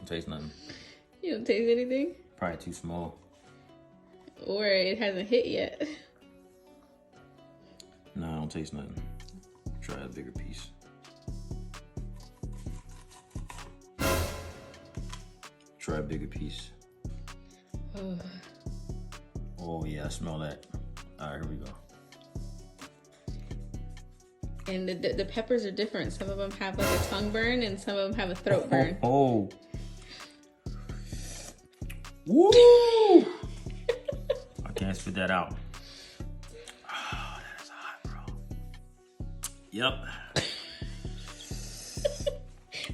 Don't taste nothing. You don't taste anything? Probably too small. Or it hasn't hit yet. No, I don't taste nothing. Try a bigger piece. Try a bigger piece. Oh. Oh yeah, I smell that. All right, here we go. And the peppers are different. Some of them have like a tongue burn and some of them have a throat burn. Oh. Woo! I can't spit that out. Oh, that is hot, bro. Yep.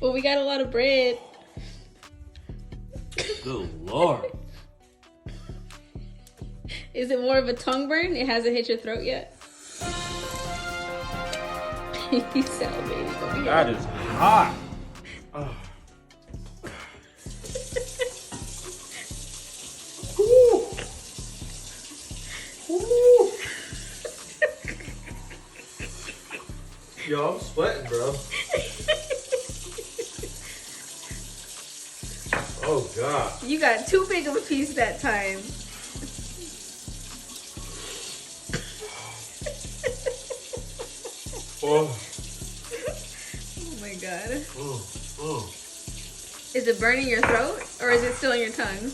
Well, we got a lot of bread. Good Lord. Is it more of a tongue burn? It hasn't hit your throat yet? He's salivating over here. That is hot. Oh. Yo, I'm sweating, bro. Oh, God. You got too big of a piece that time. Oh. Oh my God. Oh. Is it burning your throat or is it still in your tongue?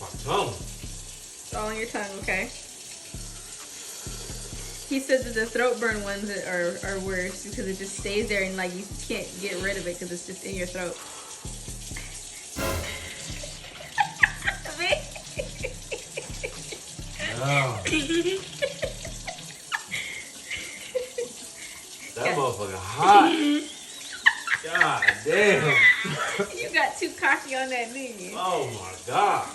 My tongue. It's all in your tongue, okay. He said that the throat burn ones are worse because it just stays there and like you can't get rid of it because it's just in your throat. Oh. That motherfucker hot. God damn. You got too cocky on that, didn't you? Oh my God.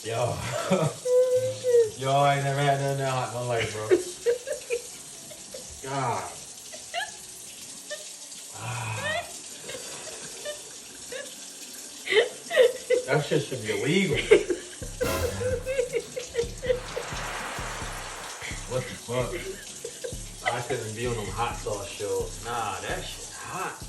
Yo. Yo, I ain't never had nothing that hot in my life, bro. God. That shit should be illegal. What the fuck? I couldn't be on them hot sauce shows. Nah, that shit hot.